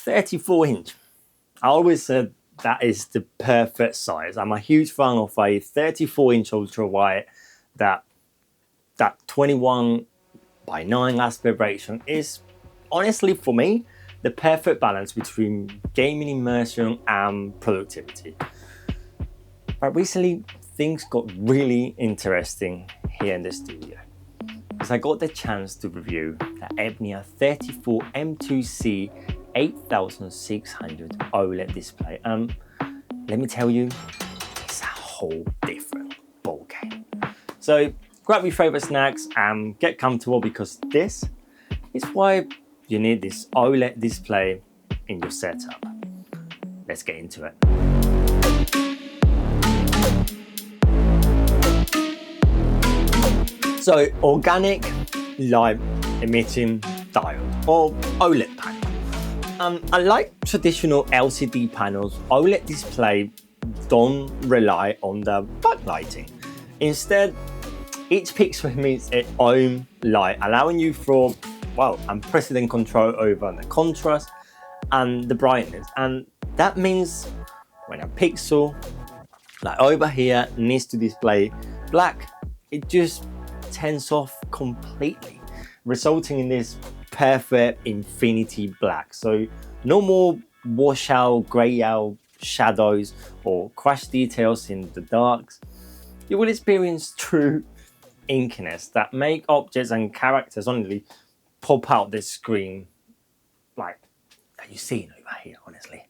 34-inch. I always said that is the perfect size. I'm a huge fan of a 34-inch ultra wide. That 21:9 aspect ratio is honestly, for me, the perfect balance between gaming immersion and productivity. But recently, things got really interesting here in the studio, because I got the chance to review the Evnia 34M2C8600 OLED display, and let me tell you, it's a whole different ballgame. So grab your favorite snacks and get comfortable, because this is why you need this OLED display in your setup. Let's get into it. So, organic light emitting diode, or OLED panel. Unlike traditional LCD panels, OLED display don't rely on the backlighting. Instead, each pixel emits its own light, allowing you for, well, unprecedented control over the contrast and the brightness. And that means when a pixel, like over here, needs to display black, it just turns off completely, resulting in this perfect infinity black. So no more washout, grey out shadows or crash details in the darks. You will experience true inkiness that make objects and characters only pop out the screen like that you're seeing over here, honestly.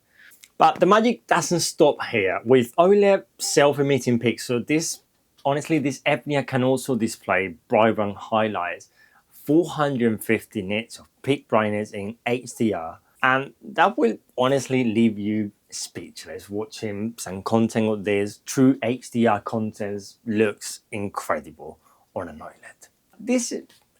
But the magic doesn't stop here. With OLED self-emitting pixel, this Evnia can also display vibrant highlights, 450 nits of peak brightness in HDR, and that will honestly leave you speechless watching some content of this. True HDR content looks incredible on an OLED. This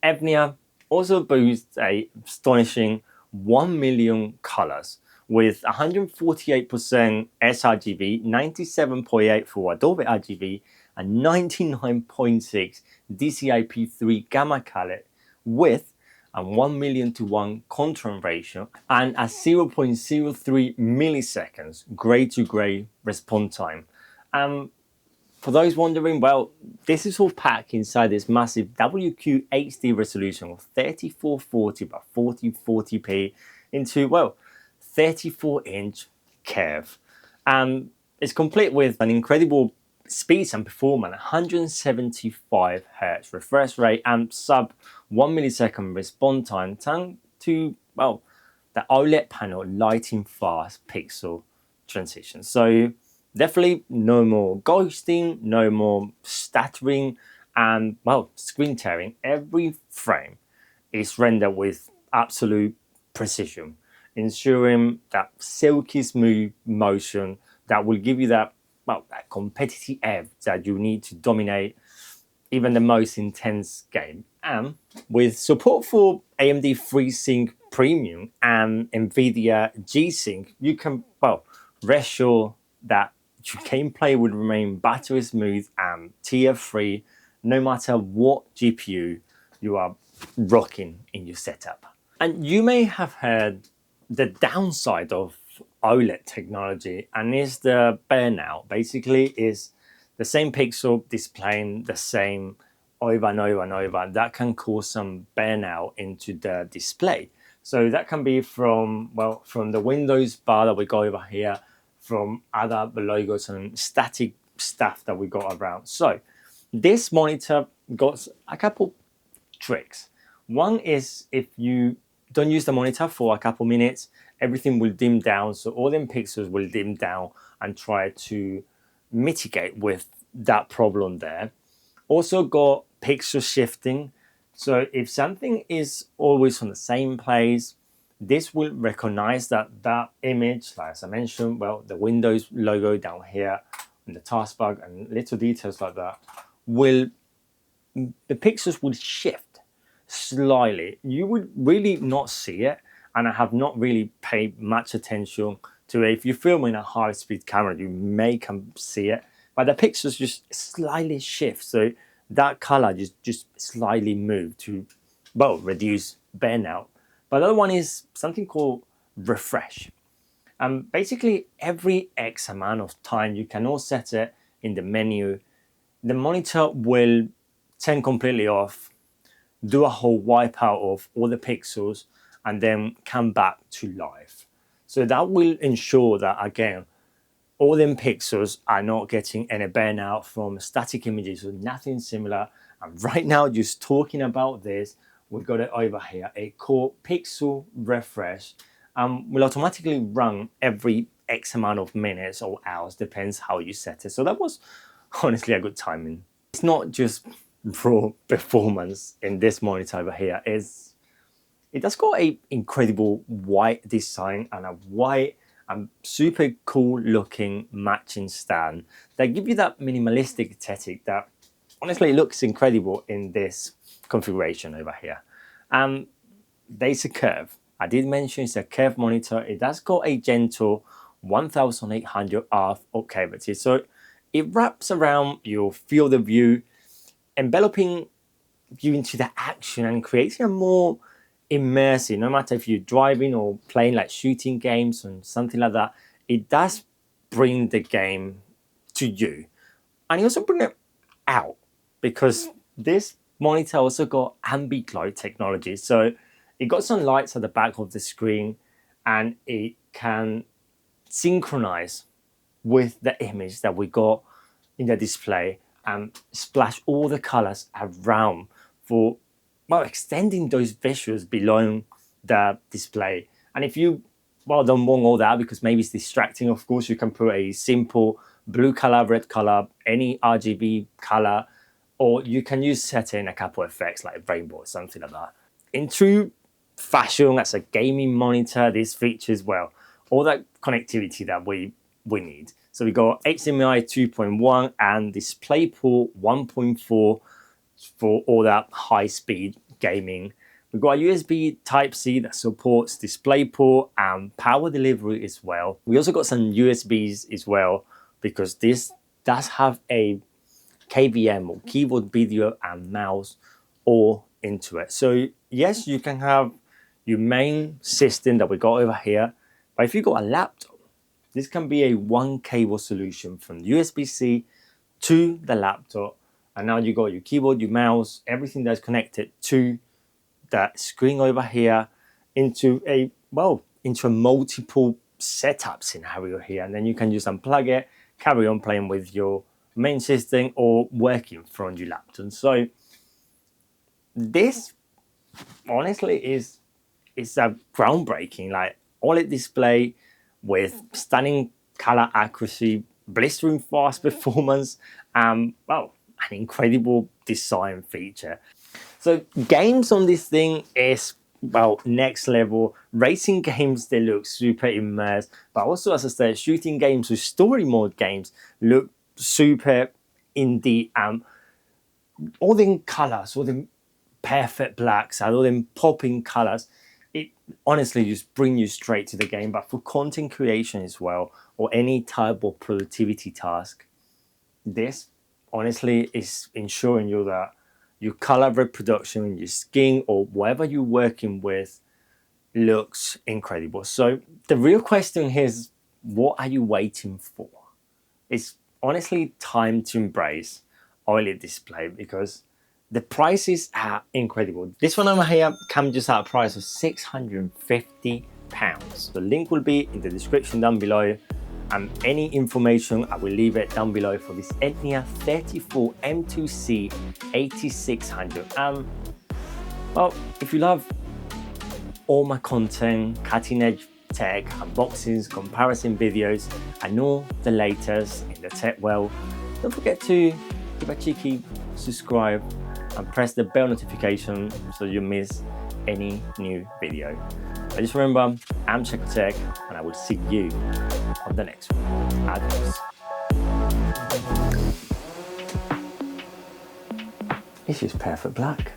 Evnia also boasts a astonishing 1 million colors, with 148% sRGB, 97.8 for Adobe RGB, and 99.6 DCI-P3 gamma color, with a 1,000,000:1 contrast ratio and a 0.03 milliseconds gray to gray response time. For those wondering, well, this is all packed inside this massive WQHD resolution of 3440 by 4040p into, well, 34-inch curve. It's complete with an incredible speed and performance, 175 Hz refresh rate and sub 1 millisecond response time, thanks to, well, the OLED panel lighting fast pixel transition. So definitely no more ghosting, no more stuttering, and, well, screen tearing. Every frame is rendered with absolute precision, ensuring that silky smooth motion that will give you that, well, that competitive edge that you need to dominate even the most intense game. And with support for AMD FreeSync Premium and NVIDIA G-Sync, you can, well, rest sure that your gameplay will remain battery smooth and tear-free no matter what GPU you are rocking in your setup. And you may have heard the downside of OLED technology, and it's the burnout. Basically, is the same pixel displaying the same over and over and over. That can cause some burnout into the display. So that can be from, well, from the Windows bar that we got over here, from other logos and static stuff that we got around. So this monitor got a couple tricks. One is, if you don't use the monitor for a couple minutes, everything will dim down. So all them pixels will dim down and try to mitigate with that problem there. Also got pixel shifting. So if something is always on the same place, this will recognize that image, like as I mentioned, well, the Windows logo down here and the taskbar and little details like that, the pixels will shift slightly. You would really not see it, and I have not really paid much attention to it. If you film in a high-speed camera, you may see it, but the pixels just slightly shift, so that color just slightly move to, well, reduce burnout. But the other one is something called refresh. Basically, every X amount of time, you can all set it in the menu. The monitor will turn completely off, do a whole wipeout of all the pixels, and then come back to life. So that will ensure that, again, all them pixels are not getting any burnout from static images or nothing similar. And right now, just talking about this, we've got it over here, a core pixel refresh. Will automatically run every X amount of minutes or hours, depends how you set it. So that was honestly a good timing. It's not just raw performance in this monitor over here. It does got a incredible white design and a white and super cool looking matching stand that give you that minimalistic aesthetic that honestly looks incredible in this configuration over here. There's a curve. I did mention it's a curved monitor. It does got a gentle 1800 RF of cavity. So it wraps around your field of view, enveloping you into the action and creating a more immersive, no matter if you're driving or playing like shooting games or something like that, it does bring the game to you. And you also bring it out because this monitor also got ambient glow technology. So it got some lights at the back of the screen and it can synchronize with the image that we got in the display and splash all the colors around for, well, extending those visuals below the display. And if you, well, don't want all that because maybe it's distracting, of course, you can put a simple blue color, red color, any RGB color, or you can use setting a couple of effects like rainbow or something like that. In true fashion, as a gaming monitor, this features, well, all that connectivity that we need. So we got HDMI 2.1 and DisplayPort 1.4 for all that high-speed gaming. We've got a USB Type-C that supports DisplayPort and power delivery as well. We also got some USBs as well because this does have a KVM or keyboard, video, and mouse all into it. So yes, you can have your main system that we got over here, but if you got a laptop, this can be a one cable solution from USB-C to the laptop. And now you got your keyboard, your mouse, everything that's connected to that screen over here into a multiple setup scenario here. And then you can just unplug it, carry on playing with your main system or working from your laptop. So this honestly is a groundbreaking, like OLED display with stunning color accuracy, blistering fast performance, well, an incredible design feature. So games on this thing is, well, next level. Racing games, they look super immersed, but also, as I said, shooting games with story mode games look super in the all the colors, all the perfect blacks, and all them popping colors. It honestly just bring you straight to the game. But for content creation as well, or any type of productivity task, this honestly is ensuring you that your color reproduction, your skin, or whatever you're working with looks incredible. So the real question is, what are you waiting for? It's honestly time to embrace OLED display because the prices are incredible. This one over here comes just at a price of £650. The link will be in the description down below, and any information I will leave it down below for this Evnia 34M2C8600. Well, if you love all my content, cutting edge tech, unboxings, comparison videos, and all the latest in the tech world, don't forget to give a cheeky subscribe and press the bell notification so you miss any new video. I just remember, I'm CheCo Tech, and I will see you on the next one. Adios. It's just perfect black.